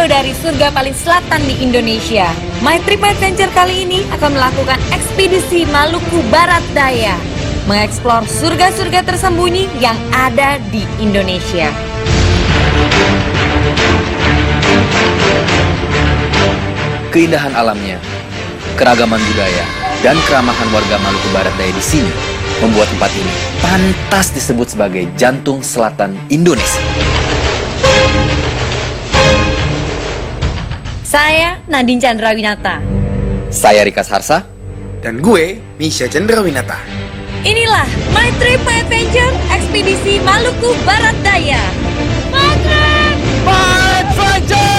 kado dari surga paling selatan di Indonesia. My Trip Adventure kali ini akan melakukan ekspedisi Maluku Barat Daya, mengeksplor surga-surga tersembunyi yang ada di Indonesia. Keindahan alamnya, keragaman budaya, dan keramahan warga Maluku Barat Daya di sini membuat tempat ini pantas disebut sebagai jantung selatan Indonesia. Saya Nadine Chandrawinata. Saya Rika Harsa. Dan gue, Misha Chandrawinata. Inilah My Trip My Adventure Ekspedisi Maluku Barat Daya. My Trip My Adventure!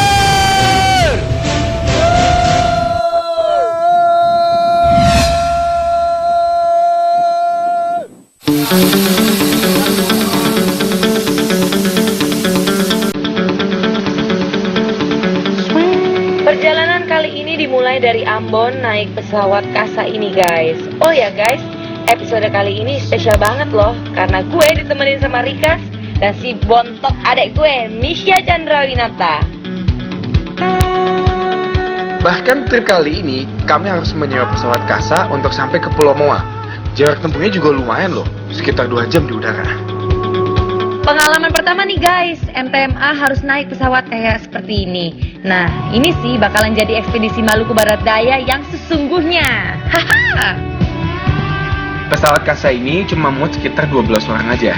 Perjalanan kali ini dimulai dari Ambon naik pesawat kasa ini guys. Oh ya guys, episode kali ini spesial banget loh, karena gue ditemenin sama Rika dan si bontot adek gue, Misha Chandrawinata. Bahkan trip kali ini, kami harus menyewa pesawat kasa untuk sampai ke Pulau Moa. Jarak tempuhnya juga lumayan loh, sekitar 2 jam di udara. Pengalaman pertama nih guys, MTMA harus naik pesawat kayak seperti ini. Nah, ini sih bakalan jadi ekspedisi Maluku Barat Daya yang sesungguhnya. Haha. Pesawat kasa ini cuma muat sekitar 12 orang aja.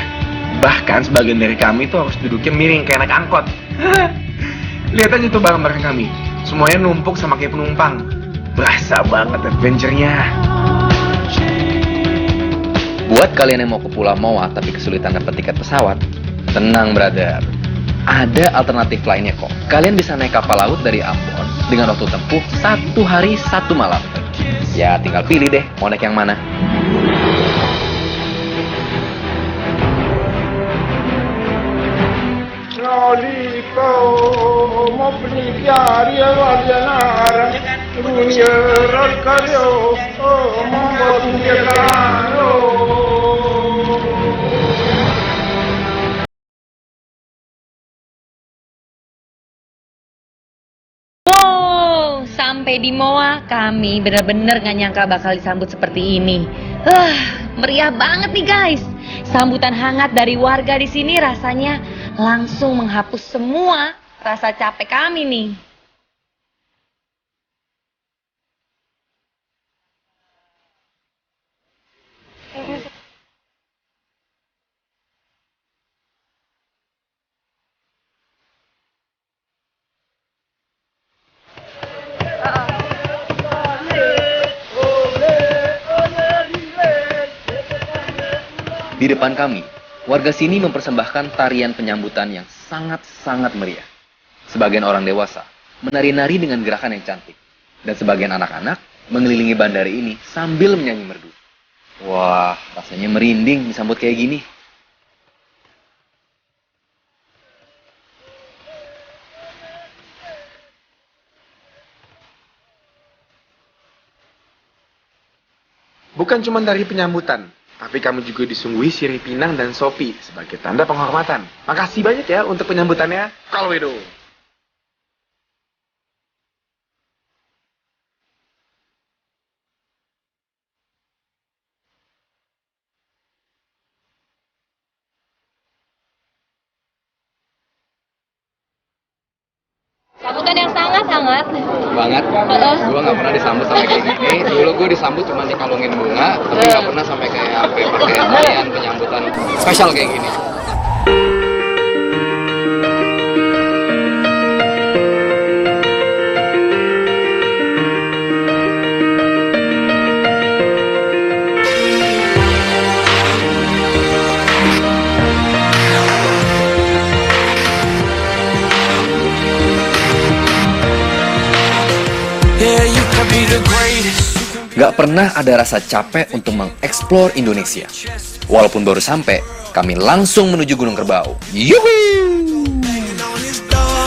Bahkan sebagian dari kami tuh harus duduknya miring kayak anak angkot. Lihat aja tuh barang-barang kami, semuanya numpuk sama kayak penumpang. Berasa banget adventure-nya. Buat kalian yang mau ke Pulau Moa tapi kesulitan dapat tiket pesawat, tenang brother. Ada alternatif lainnya kok. Kalian bisa naik kapal laut dari Ambon dengan waktu tempuh 1 hari 1 malam. Ya tinggal pilih deh mau naik yang mana. Wow, sampai di Moa kami bener-bener gak nyangka bakal disambut seperti ini. Meriah banget nih guys. Sambutan hangat dari warga di sini rasanya langsung menghapus semua rasa capek kami nih. Di depan kami, warga sini mempersembahkan tarian penyambutan yang sangat-sangat meriah. Sebagian orang dewasa menari-nari dengan gerakan yang cantik. Dan sebagian anak-anak mengelilingi bandara ini sambil menyanyi merdu. Wah, rasanya merinding disambut kayak gini. Bukan cuma dari penyambutan, tapi kami juga disuguhi sirih pinang dan sopi sebagai tanda penghormatan. Makasih banyak ya untuk penyambutannya. Kalau itu. Sambutan yang sangat-sangat Banget. Gue nggak pernah disambut sampai kayak gini. Dulu gue disambut cuma dikalungin bunga, tapi nggak pernah sampai kayak apa pakai tarian penyambutan spesial kayak gini. Gak pernah ada rasa capek untuk mengeksplor Indonesia. Walaupun baru sampai, kami langsung menuju Gunung Kerbau. Yuhu!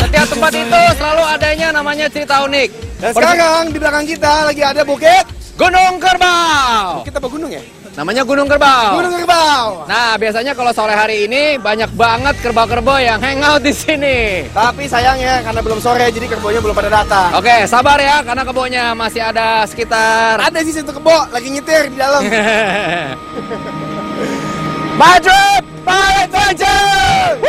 Setiap tempat itu selalu adanya namanya cerita unik. Dan sekarang di belakang kita lagi ada bukit Gunung Kerbau. Bukit apa gunung ya? Namanya Gunung Kerbau. Gunung Kerbau. Nah, biasanya kalau sore hari ini banyak banget kerbau-kerbau yang hangout di sini. Tapi sayangnya karena belum sore jadi kerbaunya belum pada datang. Oke, sabar ya karena kebaunya masih ada sekitar. Ada sih satu kebo lagi nyetir di dalam. Madrid, Pirate Adventure!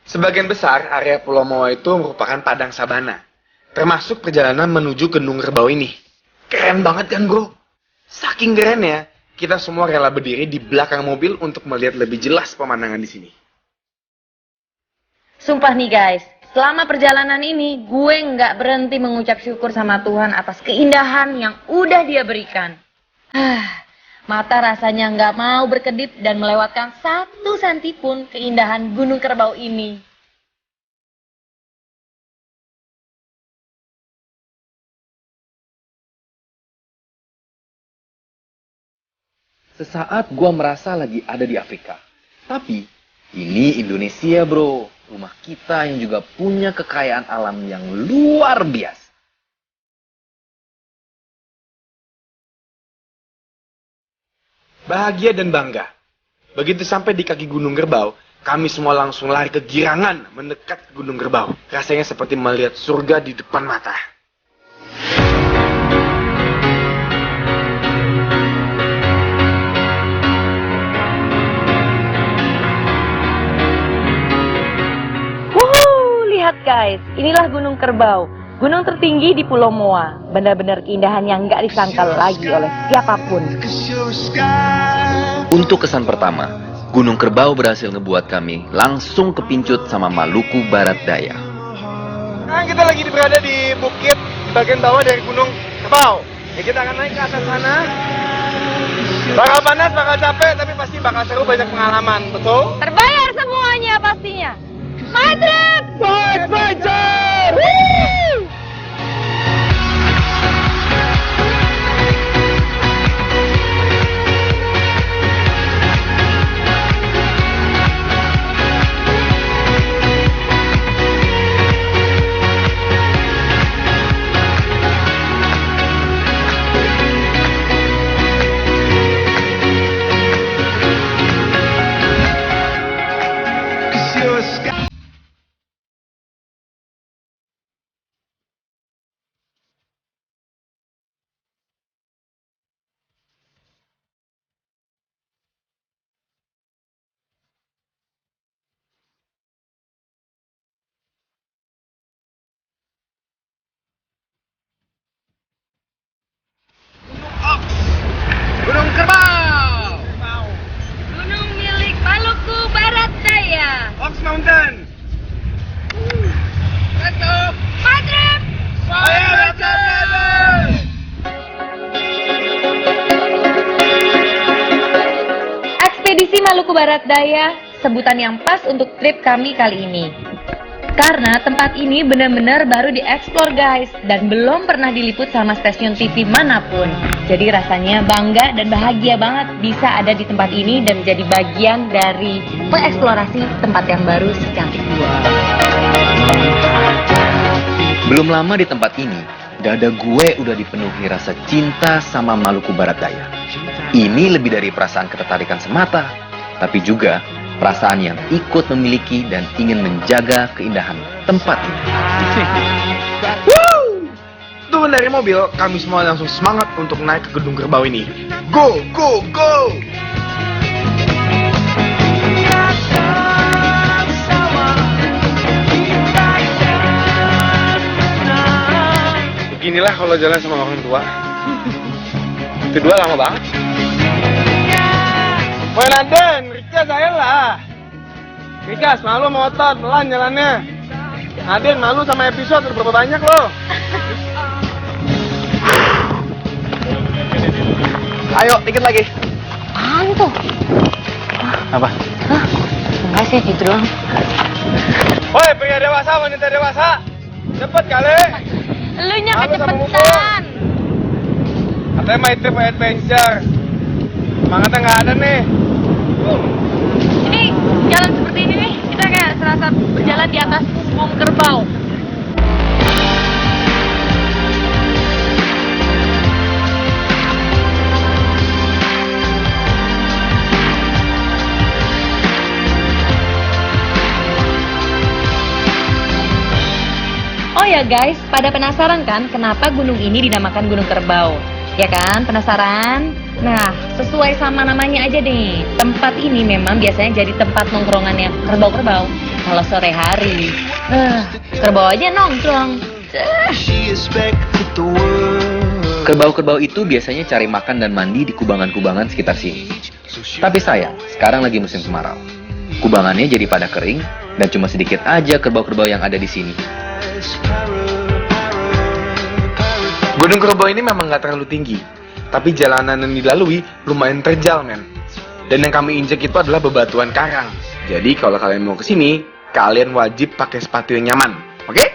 Sebagian besar area Pulau Moa itu merupakan padang sabana, termasuk perjalanan menuju Gunung Kerbau ini. Keren banget kan bro? Saking kerennya, kita semua rela berdiri di belakang mobil untuk melihat lebih jelas pemandangan di sini. Sumpah nih guys, selama perjalanan ini gue nggak berhenti mengucap syukur sama Tuhan atas keindahan yang udah Dia berikan. Mata rasanya nggak mau berkedip dan melewatkan satu senti pun keindahan Gunung Kerbau ini. Sesaat gua merasa lagi ada di Afrika. Tapi ini Indonesia bro, rumah kita yang juga punya kekayaan alam yang luar biasa. Bahagia dan bangga. Begitu sampai di kaki Gunung Kerbau, kami semua langsung lari kegirangan mendekat ke Gunung Kerbau. Rasanya seperti melihat surga di depan mata. Lihat guys, inilah Gunung Kerbau. Gunung tertinggi di Pulau Moa, benar-benar keindahan yang nggak disangkal lagi oleh siapapun. Untuk kesan pertama, Gunung Kerbau berhasil ngebuat kami langsung kepincut sama Maluku Barat Daya. Nah, kita lagi berada di bukit di bagian bawah dari Gunung Kerbau. Ya, kita akan naik ke atas sana. Bakal panas, bakal capek, tapi pasti bakal seru, banyak pengalaman, betul? Terbayar semuanya pastinya. Madrid! Adventure! Gunung Kerbau. Gunung milik Maluku Barat Daya. Ox Mountain. Madrid! Ekspedisi Maluku Barat Daya, sebutan yang pas untuk trip kami kali ini. Karena tempat ini benar-benar baru dieksplor guys, dan belum pernah diliput sama stasiun TV manapun. Jadi rasanya bangga dan bahagia banget bisa ada di tempat ini dan menjadi bagian dari mengeksplorasi tempat yang baru secantik gua. Belum lama di tempat ini, dada gue udah dipenuhi rasa cinta sama Maluku Barat Daya. Ini lebih dari perasaan ketertarikan semata, tapi juga perasaan yang ikut memiliki dan ingin menjaga keindahan tempat ini. Turun dari mobil, kami semua langsung semangat untuk naik ke Gunung Kerbau ini. Go, go, go! Beginilah kalau jalan sama orang tua. Itu dua lama banget. Woi Naden, Rika saya lah. Rika, malu mau otot, pelan jalannya. Naden, malu sama episode, udah berapa banyak lo? Ayo, dikit lagi. Apaan tuh? Apa? Hah? Enggak sih, gitu doang. Woi, pria dewasa, wanita dewasa. Cepet kali. Lu nya Halo, sama kecepatan. Katanya main trip adventure. Semangatnya nggak ada nih. Ini jalan seperti ini nih, kita kayak serasa berjalan di atas bom kerbau. Oh ya guys, pada penasaran kan kenapa gunung ini dinamakan Gunung Kerbau? Ya kan, penasaran? Nah, sesuai sama namanya aja deh. Tempat ini memang biasanya jadi tempat nongkrongannya kerbau-kerbau kalau sore hari. Kerbau aja nongkrong. Kerbau-kerbau itu biasanya cari makan dan mandi di kubangan-kubangan sekitar sini. Tapi sayang, sekarang lagi musim kemarau. Kubangannya jadi pada kering dan cuma sedikit aja kerbau-kerbau yang ada di sini. Gunung Kerbau ini memang nggak terlalu tinggi, tapi jalanan yang dilalui lumayan terjal, men. Dan yang kami injek itu adalah bebatuan karang. Jadi kalau kalian mau kesini, kalian wajib pakai sepatu yang nyaman, oke?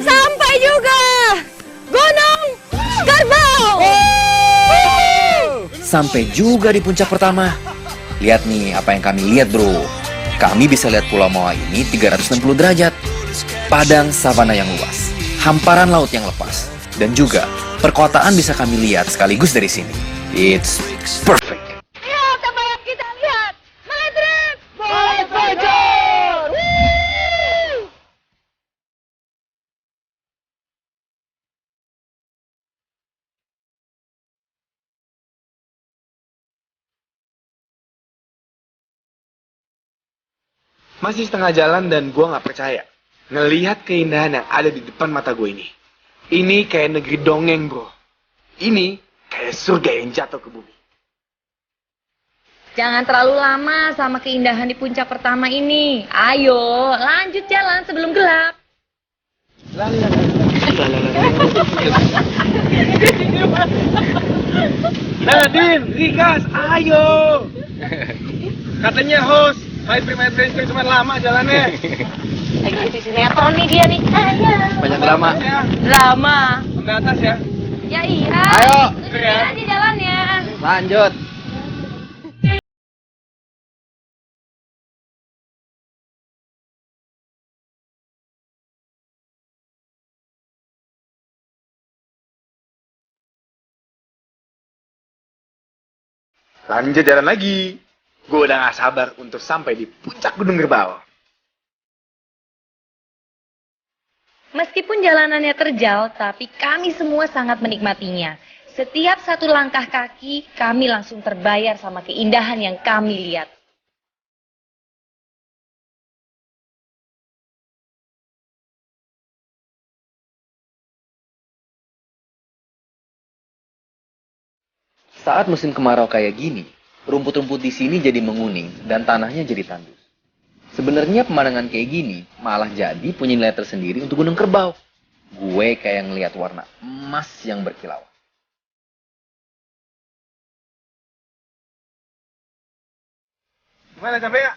Sampai juga Gunung Kerbau. Sampai juga di puncak pertama. Lihat nih apa yang kami lihat, bro. Kami bisa lihat Pulau Moa ini 360 derajat. Padang savana yang luas, hamparan laut yang lepas, dan juga perkotaan bisa kami lihat sekaligus dari sini. It's perfect. Lihat apa yang kita lihat. Madrid. Masih setengah jalan dan gue nggak percaya ngelihat keindahan yang ada di depan mata gue ini. Ini kayak negeri dongeng, bro. Ini kayak surga yang jatuh ke bumi. Jangan terlalu lama sama keindahan di puncak pertama ini. Ayo, lanjut jalan sebelum gelap. Nadine, Rikas, ayo. Katanya host, main trip adventure cuma lama jalannya. Lagi di sinetron nih dia nih. Ayo. Banyak drama. Ya, Drama. ke atas ya. Ya iya. Ayo. Ikutin aja jalannya. Lanjut. Lanjut jalan lagi. Gue udah gak sabar untuk sampai di puncak Gunung Kerbau. Meskipun jalanannya terjal, tapi kami semua sangat menikmatinya. Setiap satu langkah kaki, kami langsung terbayar sama keindahan yang kami lihat. Saat musim kemarau kayak gini, rumput-rumput di sini jadi menguning dan tanahnya jadi tandus. Sebenarnya pemandangan kayak gini malah jadi punya nilai tersendiri untuk Gunung Kerbau. Gue kayak ngeliat warna emas yang berkilauan. Gimana capek ya?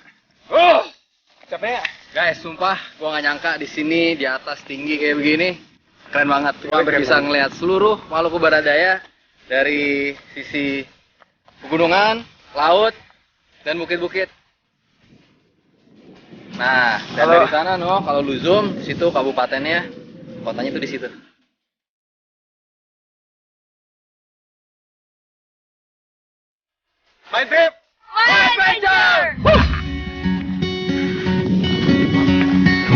Capek ya? Guys, sumpah gua nggak nyangka di sini di atas tinggi kayak begini. Keren banget. Gua hampir bisa ngelihat seluruh Maluku Baradaya dari sisi pegunungan, laut, dan bukit-bukit. Nah, dan dari sana kalau lu zoom, situ kabupatennya, kotanya tuh di situ. Main trip.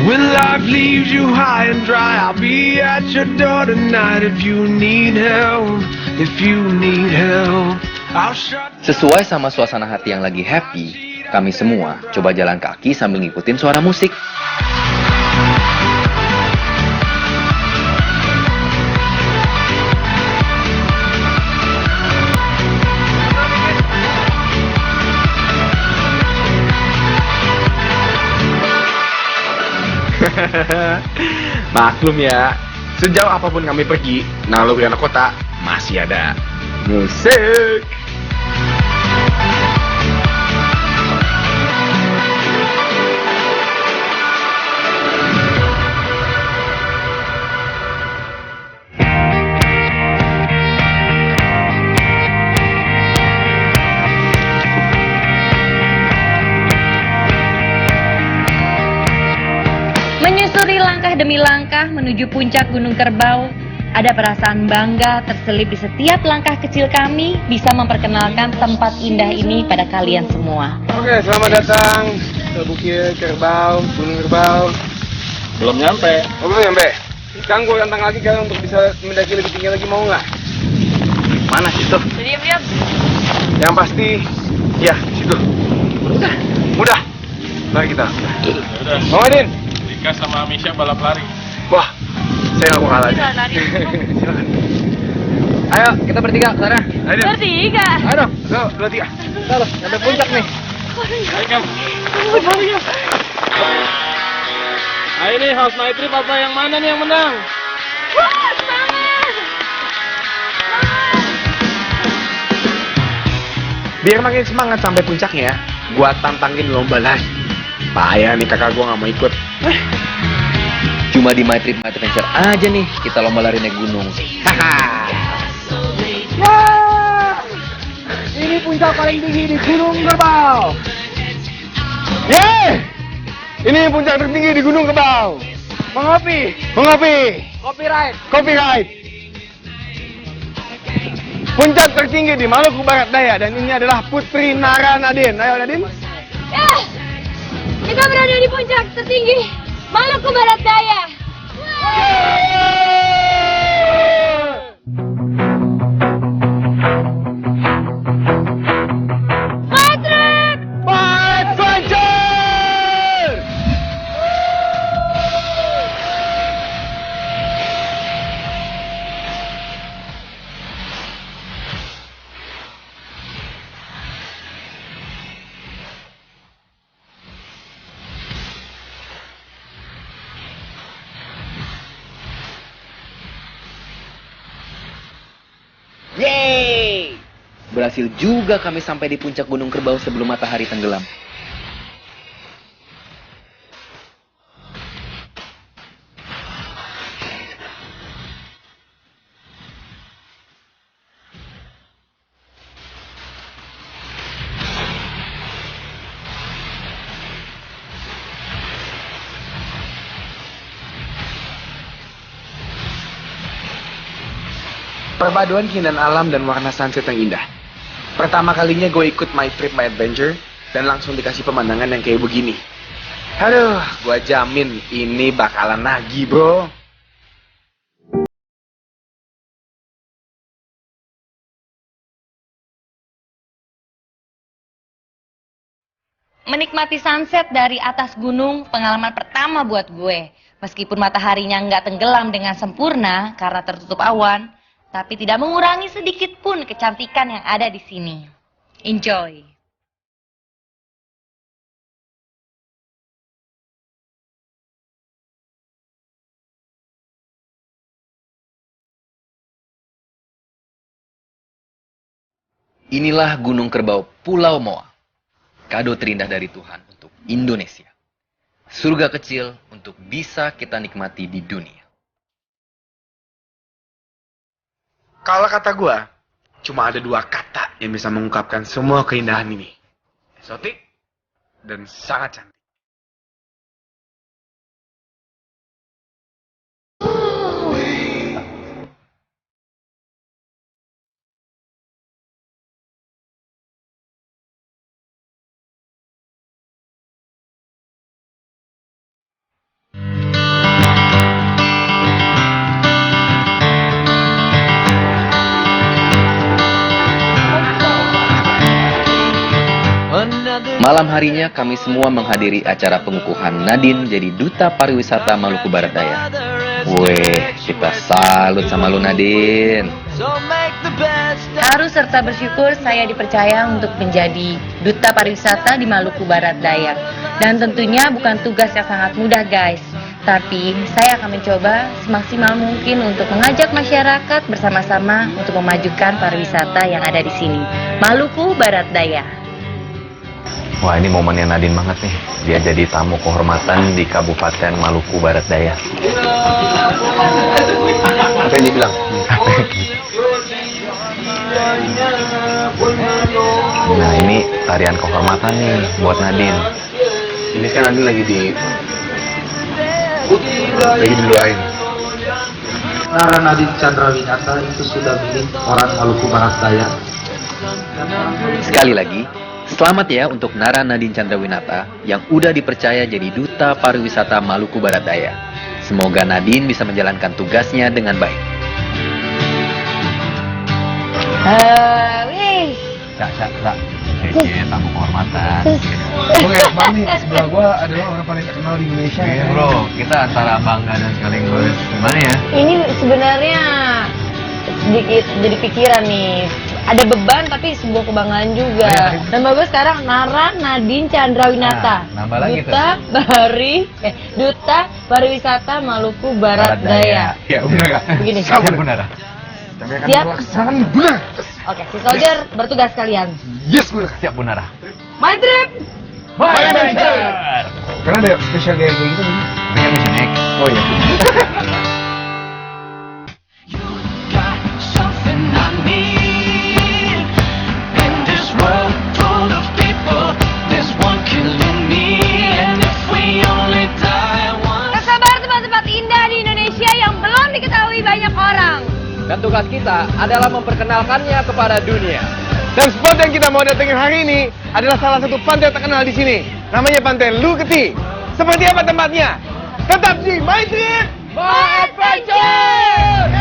When life leaves you high and dry, I'll be at your door tonight if you need help. If you need help, I'll shut. Sesuai sama suasana hati yang lagi happy, kami semua coba jalan kaki sambil ngikutin suara musik. Maklum ya, Sejauh apapun kami pergi, naluri anak kota masih ada musik. Menyusuri langkah demi langkah menuju puncak Gunung Kerbau, ada perasaan bangga terselip di setiap langkah kecil kami bisa memperkenalkan tempat indah ini pada kalian semua. Oke, selamat datang ke Bukit Kerbau, Gunung Kerbau. Belum nyampe. Oh, belum nyampe? Sekarang gue tantang lagi kalian untuk bisa mendaki lebih tinggi lagi, mau nggak? Mana situ? Diam-diam. Yang pasti, ya, situ. Mudah. Mari kita. Mau nggak, Din? Dika sama Misha balap lari. Wah, saya nggak mau kalah aja. Silakan. Ayo, kita bertiga ke sana. Ayo, Din. Bertiga. Ayo dong, go, 2, 3. Kita loh, sampai puncak nih. Ayo nih, House Night Trip apa yang mana nih yang menang? Biar makin semangat sampai puncaknya, gua tantangin lomba lari. Payah nih kakak gua nggak mau ikut. Cuma di My Trip My Adventure aja nih kita lomba lari naik gunung. Ini puncak paling tinggi di Gunung Kerbau. Yeay! Ini puncak tertinggi di Gunung Kerbau. Mengopi. Copyright. Puncak tertinggi di Maluku Barat Daya dan ini adalah Putri Nara Nadine. Ayo Nadine. Kita berada di puncak tertinggi Maluku Barat Daya. Yeay! Berhasil juga kami sampai di puncak Gunung Kerbau sebelum matahari tenggelam. Perpaduan keindahan alam dan warna sunset yang indah. Pertama kalinya gue ikut My Trip My Adventure dan langsung dikasih pemandangan yang kayak begini. Aduh, gue jamin ini bakalan nagih, bro. Menikmati sunset dari atas gunung pengalaman pertama buat gue. Meskipun mataharinya nggak tenggelam dengan sempurna karena tertutup awan, tapi tidak mengurangi sedikit pun kecantikan yang ada di sini. Enjoy! Inilah Gunung Kerbau Pulau Moa. Kado terindah dari Tuhan untuk Indonesia. Surga kecil untuk bisa kita nikmati di dunia. Kalau kata gue, cuma ada 2 kata yang bisa mengungkapkan semua keindahan ini. Eksotik dan sangat cantik. Malam harinya kami semua menghadiri acara pengukuhan Nadine jadi Duta Pariwisata Maluku Barat Daya. Weh, kita salut sama lu Nadine. Haru serta bersyukur saya dipercaya untuk menjadi Duta Pariwisata di Maluku Barat Daya. Dan tentunya bukan tugas yang sangat mudah guys. Tapi saya akan mencoba semaksimal mungkin untuk mengajak masyarakat bersama-sama untuk memajukan pariwisata yang ada di sini. Maluku Barat Daya. Wah, ini momennya Nadine banget nih. Dia jadi tamu kehormatan di Kabupaten Maluku Barat Daya. Apa yang dia bilang? Nah, ini tarian kehormatan nih buat Nadine. Ini kan Nadine lagi didoain. Nara Nadine Chandrawinata itu sudah milik orang Maluku Barat Daya. Sekali lagi, selamat ya untuk Nara Nadine Chandrawinata yang udah dipercaya jadi Duta Pariwisata Maluku Barat Daya. Semoga Nadine bisa menjalankan tugasnya dengan baik. Wih. Tamu kehormatan. Gue enak banget nih, sebelah gue adalah orang paling terkenal di Indonesia. Iya bro, kita antara bangga dan sekaligus gimana ya? Ini sebenarnya sedikit jadi pikiran nih. Ada beban tapi sebuah kebanggaan juga. Dan bagus sekarang Nara Nadine Chandrawinata. Nah, nambah lagi Duta Pariwisata Maluku Barat Daya. Ya benar gak? Begini. Sabar. Benar. Kami akan Siap. melaksanakan benar. Oke, si soldier bertugas kalian. Yes benar. Siap Bu Nara. My trip. My Karena ada spesial kayak gitu nih. Dengan Mission X. Oh iya. Tersebar tempat-tempat indah di Indonesia yang belum diketahui banyak orang. Dan tugas kita adalah memperkenalkannya kepada dunia. Dan spot yang kita mau datengin hari ini adalah salah satu pantai terkenal di sini. Namanya Pantai Luketi. Seperti apa tempatnya? Tetap di My Trip, My Adventure!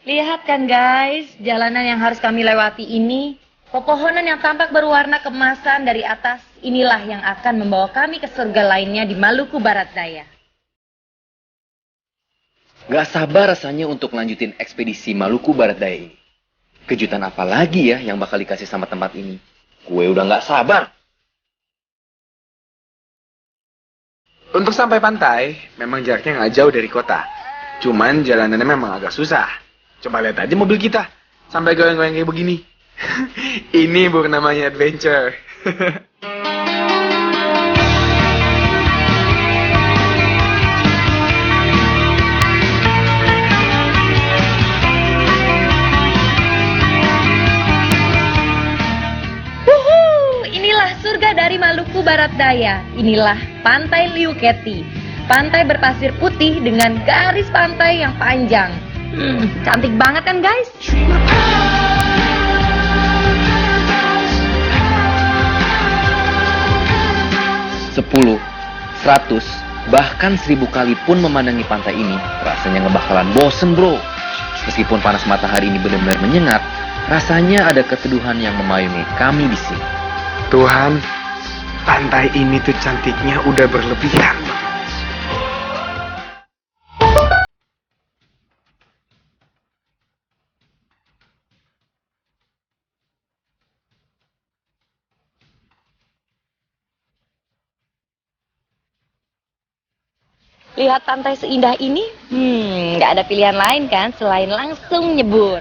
Lihat kan guys, jalanan yang harus kami lewati ini, pepohonan yang tampak berwarna keemasan dari atas, inilah yang akan membawa kami ke surga lainnya di Maluku Barat Daya. Gak sabar rasanya untuk lanjutin ekspedisi Maluku Barat Daya ini. Kejutan apa lagi ya yang bakal dikasih sama tempat ini? Gue udah gak sabar. Untuk sampai pantai, memang jaraknya nggak jauh dari kota. Cuman jalanannya memang agak susah. Coba lihat aja mobil kita, sampai goyang-goyang kayak begini. Ini bukan namanya adventure. Inilah surga dari Maluku Barat Daya. Inilah Pantai Luketi. Pantai berpasir putih dengan garis pantai yang panjang. Cantik banget kan guys? Sepuluh, 100, bahkan 1000 kali pun memandangi pantai ini, rasanya nggak bakalan bosen bro. Meskipun panas matahari ini benar-benar menyengat, rasanya ada keteduhan yang memayungi kami di sini. Tuhan, pantai ini tuh cantiknya udah berlebihan. Lihat pantai seindah ini, nggak ada pilihan lain kan selain langsung nyebur.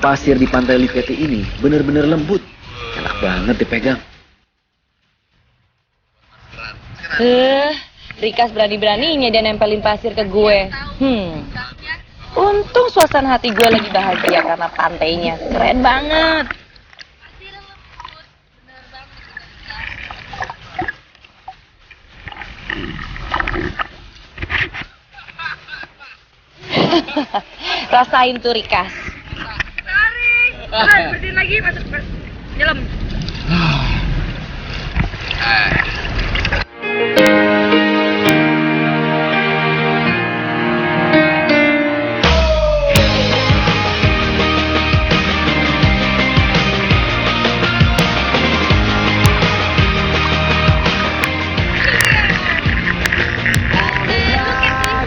Pasir di pantai Lipete ini bener-bener lembut. Enak banget dipegang. Rikas berani-beraninya dia nempelin pasir ke gue. Untung suasana hati gue lagi bahagia karena pantainya. Keren banget. Rasain tuh Rikas. Tarik. Bersihin lagi, masuk dalam.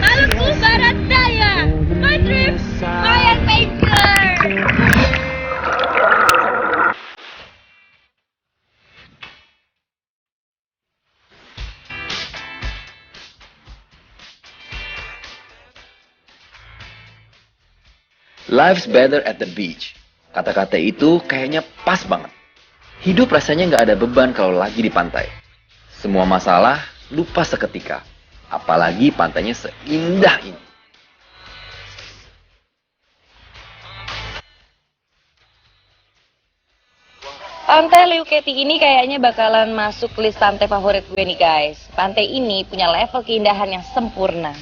Maluku Barat Daya, my trip, my adventure. Life's better at the beach. Kata-kata itu kayaknya pas banget. Hidup rasanya nggak ada beban kalau lagi di pantai. Semua masalah lupa seketika. Apalagi pantainya seindah ini. Pantai Leuceti ini kayaknya bakalan masuk list pantai favorit gue nih guys. Pantai ini punya level keindahan yang sempurna.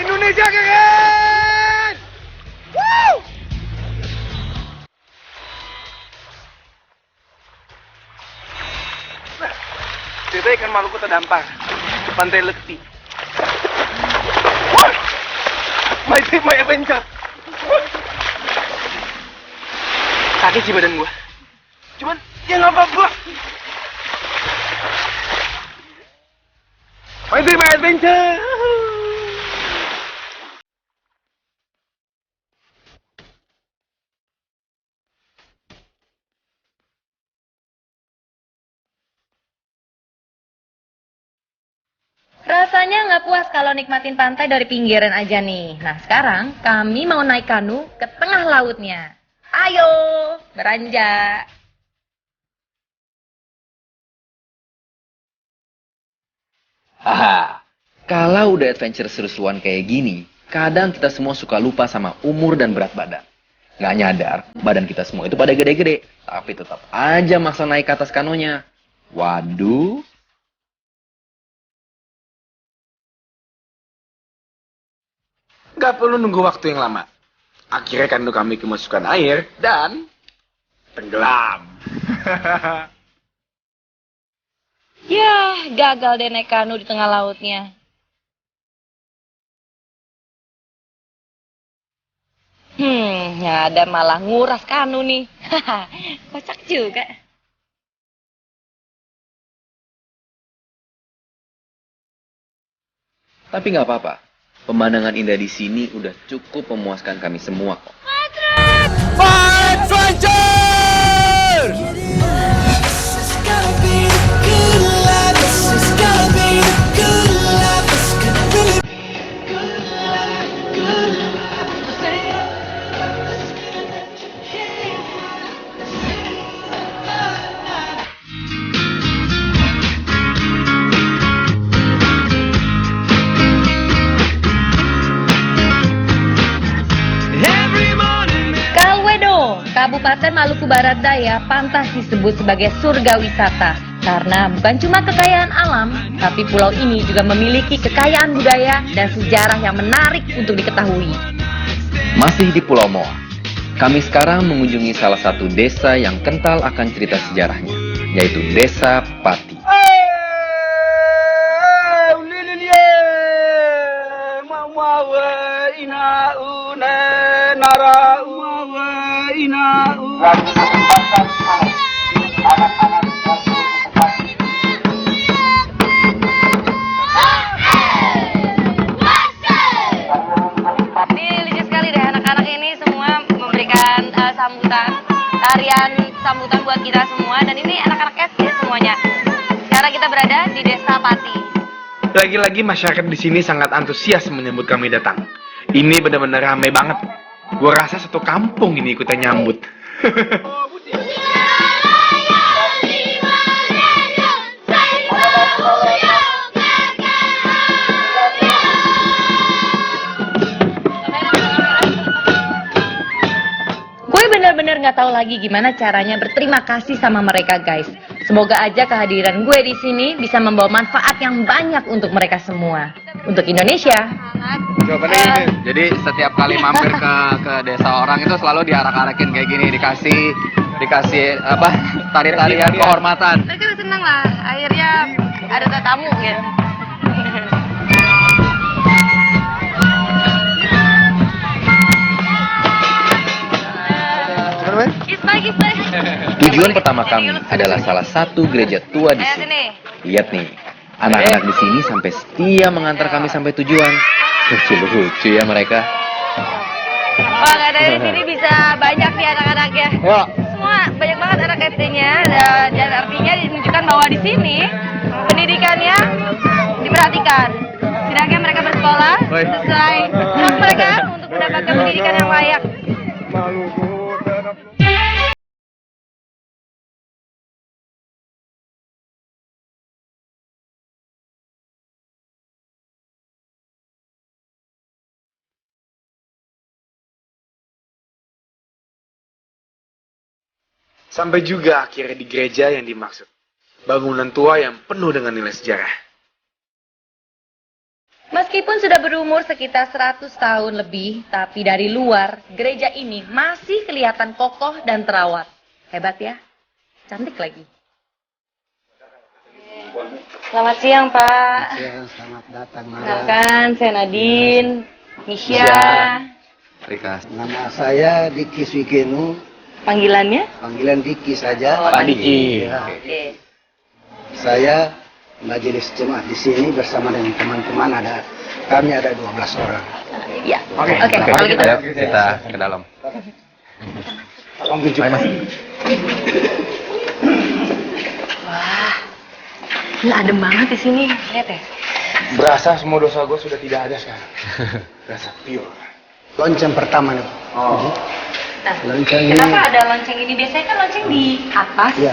Indonesia keren! Woo! Kita ikan Maluku terdampar di pantai Leti. My trip, my adventure. Sakit sih badan gua. Cuman ya nggak apa-apa. My trip, my adventure. Rasanya nggak puas kalau nikmatin pantai dari pinggiran aja nih. Nah sekarang kami mau naik kanu ke tengah lautnya. Ayo, beranjak. Haha, kalau udah adventure seru-seruan kayak gini, kadang kita semua suka lupa sama umur dan berat badan. Nggak nyadar, badan kita semua itu pada gede-gede, tapi tetap aja maksa naik ke atas kanonya. Waduh. Gak perlu nunggu waktu yang lama. Akhirnya kanu kami kemasukan air dan tenggelam. Yah, gagal deh naik kanu di tengah lautnya. Yang ada malah nguras kanu nih. Kocak juga. Tapi nggak apa-apa. Pemandangan indah di sini udah cukup memuaskan kami semua kok. Kabupaten Maluku Barat Daya pantas disebut sebagai surga wisata karena bukan cuma kekayaan alam, tapi pulau ini juga memiliki kekayaan budaya dan sejarah yang menarik untuk diketahui. Masih di Pulau Moa, kami sekarang mengunjungi salah satu desa yang kental akan cerita sejarahnya, yaitu Desa Pati. Ini tarian sambutan buat kita semua. Dan ini anak-anak SD semuanya. Sekarang kita berada di Desa Pati. Lagi-lagi masyarakat di sini sangat antusias menyambut kami datang. Ini benar-benar ramai banget. Gua rasa satu kampung ini ikutan nyambut. Gue bener-bener nggak tahu lagi gimana caranya berterima kasih sama mereka, guys. Semoga aja kehadiran gue di sini bisa membawa manfaat yang banyak untuk mereka semua. Untuk Indonesia. Jadi setiap kali mampir ke desa orang itu selalu diarak-arakin kayak gini, dikasih apa? Tari-tarian kehormatan. Mereka senang lah, akhirnya ada tetamu ya. Tujuan pertama kami adalah salah satu gereja tua di sini. Lihat nih, anak-anak di sini sampai setia mengantar kami sampai tujuan. Lucu-lucu ya mereka. Wah, dari sini bisa banyak nih anak-anaknya. Semua banyak banget anak SD-nya dan artinya menunjukkan bahwa di sini pendidikannya diperhatikan. Setidaknya mereka bersekolah sesuai hak mereka untuk mendapatkan pendidikan yang layak. Sampai juga akhirnya di gereja yang dimaksud. Bangunan tua yang penuh dengan nilai sejarah. Meskipun sudah berumur sekitar 100 tahun lebih, tapi dari luar, gereja ini masih kelihatan kokoh dan terawat. Hebat ya? Cantik lagi. Selamat siang, Pak. Selamat datang. Kenalkan, saya Nadine, Misha. Rika. Nama saya Diki Swikenu. Panggilannya? Panggilan Diki saja. Pak Diki. Ya. Oke. Saya majelis jemaat di sini bersama dengan teman-teman kami ada 12 orang. Ya. Oke. Kalau gitu. Ayo kita ke dalam. Tolong tunjukkan. Wah, ini adem banget di sini. Lihat ya. Berasa semua dosa gue sudah tidak ada sekarang. Berasa pure. Lonceng pertama nih. Oh. Nah, Lonceng ini. kenapa ada lonceng ini? Biasanya kan lonceng di atas. Ya.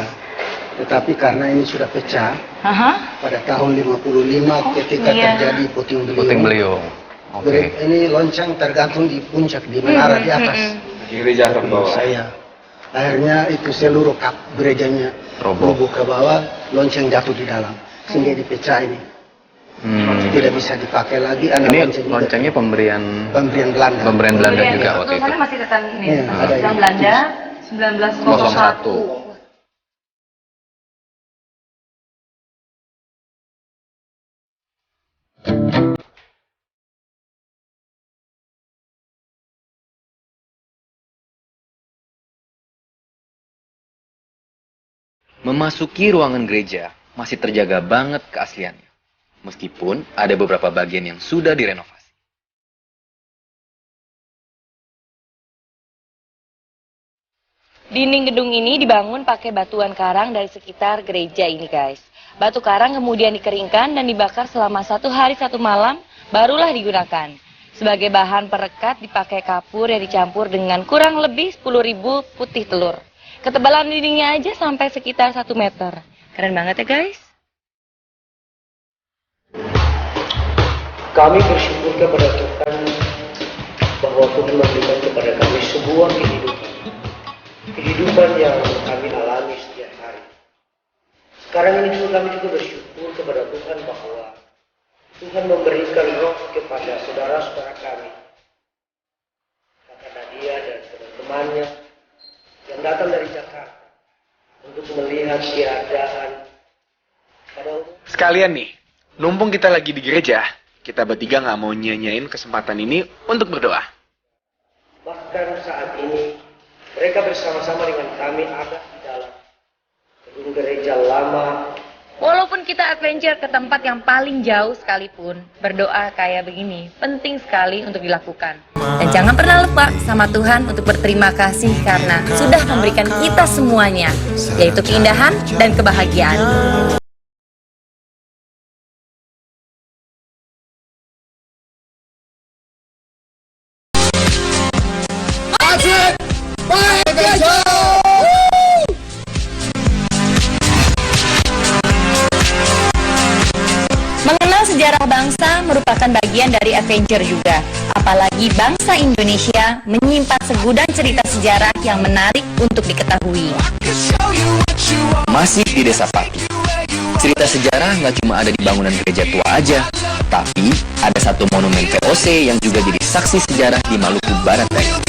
Tetapi karena ini sudah pecah Aha. pada tahun 55 ketika iya. terjadi puting beliung. Puting beliung. Oke. Ini lonceng tergantung di puncak di menara di atas. Gereja ke bawah. Saya akhirnya itu seluruh kap gerejanya Roboh. ke bawah, lonceng jatuh di dalam sehingga dipecah ini. Tidak bisa dipakai lagi. Ini loncengnya pemberian Belanda. Belanda juga waktu itu. Tulisannya masih tetap ini. Iya, ada Tulisan ini. Belanda 1901. Memasuki ruangan gereja masih terjaga banget keasliannya. Meskipun ada beberapa bagian yang sudah direnovasi. Dinding gedung ini dibangun pakai batuan karang dari sekitar gereja ini, guys. Batu karang kemudian dikeringkan dan dibakar selama 1 hari 1 malam, barulah digunakan. Sebagai bahan perekat dipakai kapur yang dicampur dengan kurang lebih 10.000 putih telur. Ketebalan dindingnya aja sampai sekitar 1 meter. Keren banget ya, guys. Kami bersyukur kepada Tuhan bahwa Tuhan memberikan kepada kami sebuah kehidupan yang kami alami setiap hari. Sekarang ini juga kami juga bersyukur kepada Tuhan bahwa Tuhan memberikan roh kepada saudara-saudara kami, kata Nadia dan teman-temannya yang datang dari Jakarta untuk melihat keadaan pada Sekalian nih, numpung kita lagi di gereja, kita bertiga nggak mau nyanyain kesempatan ini untuk berdoa. bahkan saat ini mereka bersama-sama dengan kami ada di dalam gedung gereja lama Walaupun kita adventure ke tempat yang paling jauh sekalipun, berdoa kayak begini penting sekali untuk dilakukan. Dan jangan pernah lupa sama Tuhan untuk berterima kasih karena sudah memberikan kita semuanya, yaitu keindahan dan kebahagiaan. Mengenal sejarah bangsa merupakan bagian dari adventure juga. Apalagi bangsa Indonesia menyimpan segudang cerita sejarah yang menarik untuk diketahui. Masih di Desa Pati. Cerita sejarah nggak cuma ada di bangunan gereja tua aja, tapi ada satu monumen VOC yang juga jadi saksi sejarah di Maluku Barat Daya.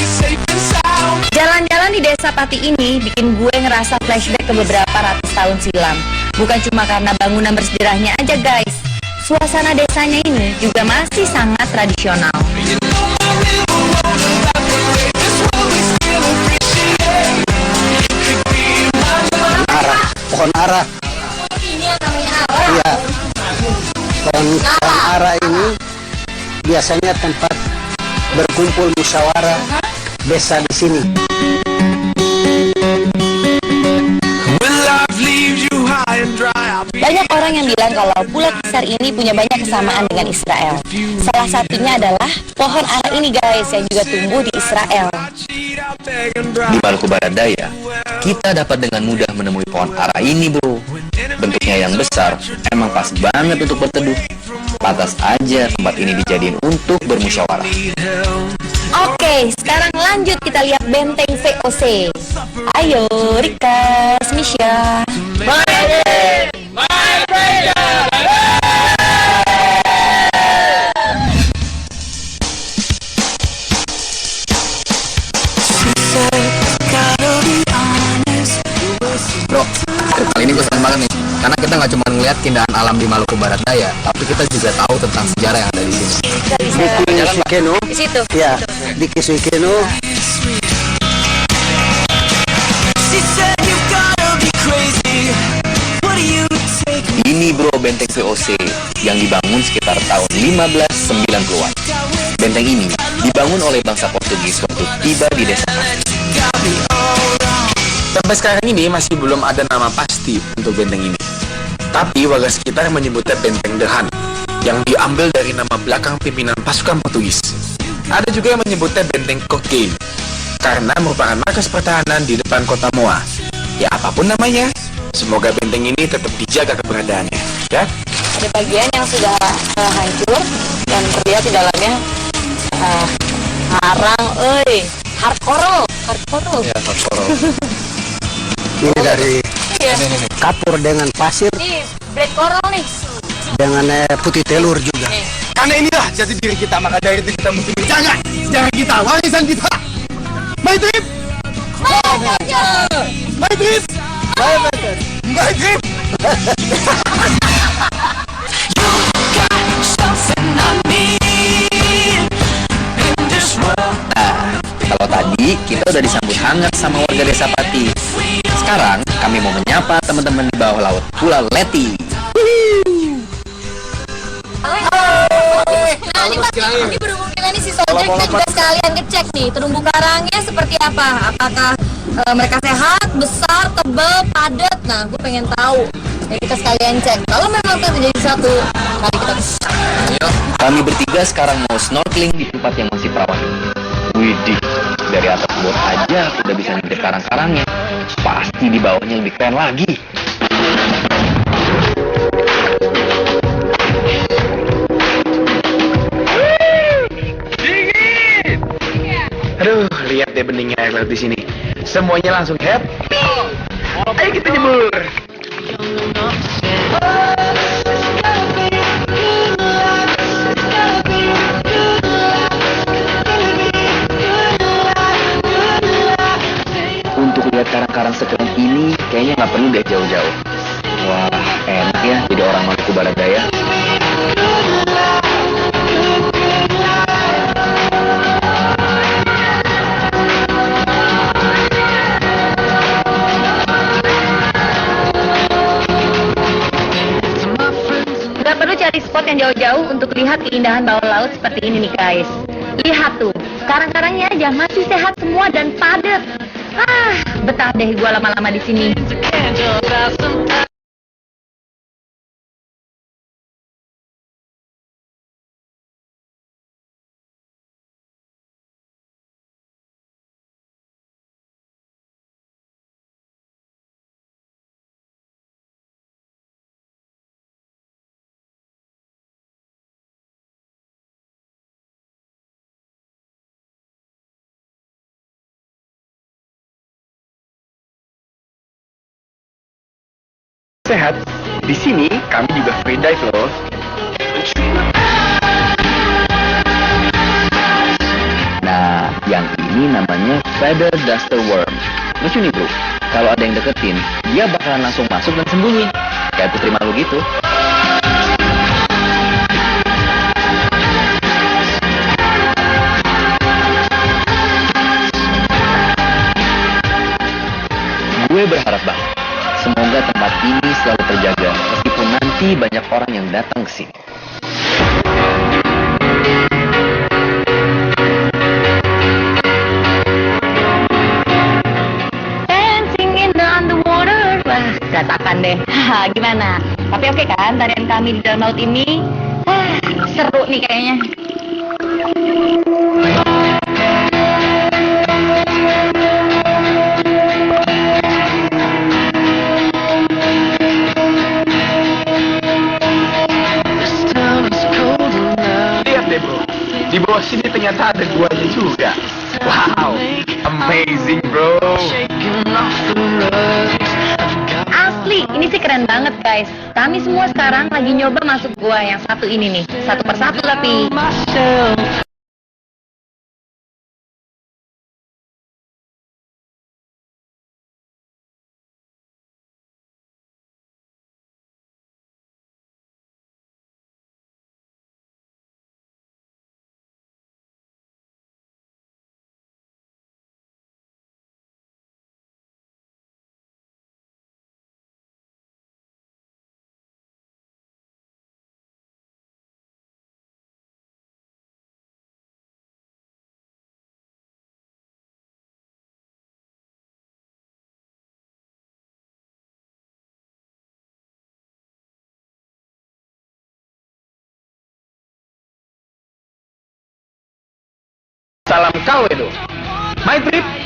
Jalan-jalan di Desa Pati ini bikin gue ngerasa flashback ke beberapa ratus tahun silam. Bukan cuma karena bangunan bersejarahnya aja guys, suasana desanya ini juga masih sangat tradisional. Pohon ara. Iya. Pohon ara ini biasanya tempat berkumpul musyawarah desa di sini. Banyak orang yang bilang kalau Pulau Kisar ini punya banyak kesamaan dengan Israel. Salah satunya adalah pohon ara ini guys, yang juga tumbuh di Israel. Di Maluku Barat Daya, kita dapat dengan mudah menemui pohon ara ini, bro. Bentuknya yang besar, emang pas banget untuk berteduh. Pantas aja tempat ini dijadiin untuk bermusyawarah. Oke, sekarang lanjut kita lihat benteng VOC. Ayo, Rika, Misha. Bro, kali ini gue seneng banget nih, karena kita nggak cuma ngeliat keindahan alam di Maluku Barat Daya, tapi kita juga tahu tentang sejarah yang ada di sini. Di Kiswikeno. Di situ. Ya, di Kiswikeno. Ini bro benteng VOC yang dibangun sekitar tahun 1590-an. Benteng ini dibangun oleh bangsa Portugis waktu tiba di desa. Sampai sekarang ini masih belum ada nama pasti untuk benteng ini. Tapi warga sekitar menyebutnya Benteng Dehan, yang diambil dari nama belakang pimpinan pasukan Portugis. Ada juga yang menyebutnya Benteng Cocktail, karena merupakan markas pertahanan di depan kota Moa. Ya apapun namanya, semoga benteng ini tetap dijaga keberadaannya, ya. Ada bagian yang sudah hancur dan terlihat di dalamnya harang, hard coral. Ya, Hardcore. Ini dari Iya. kapur dengan pasir, Ini black coral nih. dengan putih telur juga. Karena inilah jati diri kita, maka dari itu kita mesti menjaga sejarah kita, warisan kita. My trip! My trip! My trip! Kalau tadi kita udah disambut hangat sama warga desa Pati. Sekarang kami mau menyapa teman-teman di bawah laut Pulau Leti. Nah, ini berhubung dengan si Soldier, kita juga sekalian ngecek nih terumbu karangnya seperti apa. Apakah mereka sehat, besar, tebal, padat. Nah, gue pengen tahu. Jadi kita sekalian cek. Kalau memang terjadi satu, mari kita cek. Kami bertiga sekarang mau snorkeling di tempat yang masih perawan. Widih, dari atas bot aja udah bisa ngeliat karang-karangnya. Pasti di bawahnya lebih keren lagi. Aduh, lihat deh beningnya air laut di sini. Semuanya langsung happy. Ayo kita nyebur. Untuk lihat karang-karang sekeren ini, kayaknya nggak perlu deh jauh-jauh. Wah, enak ya jadi orang Maluku Barat Daya. cari spot yang jauh-jauh untuk lihat keindahan bawah laut seperti ini nih guys. Lihat tuh, karang-karangnya aja masih sehat semua dan padat. Betah deh gua lama-lama di sini. Sehat. Di sini kami juga free dive loh. Nah, yang ini namanya feather duster worm. Lucu nih bro, kalau ada yang deketin, dia bakalan langsung masuk dan sembunyi. Kayak putri malu gitu. Gue berharap banget, semoga tempat ini selalu terjaga meskipun nanti banyak orang yang datang ke sini. Dancing in the underwater. Wah, berantakan deh. Gimana? Tapi oke kan tarian kami di dalam laut ini? Seru nih kayaknya. Lihat deh bro, di bawah sini ternyata ada guanya juga. Wow, amazing bro. Asli, ini sih keren banget guys. Kami semua sekarang lagi nyoba masuk gua yang satu ini nih. Satu persatu tapi. Salam kau itu. My trip.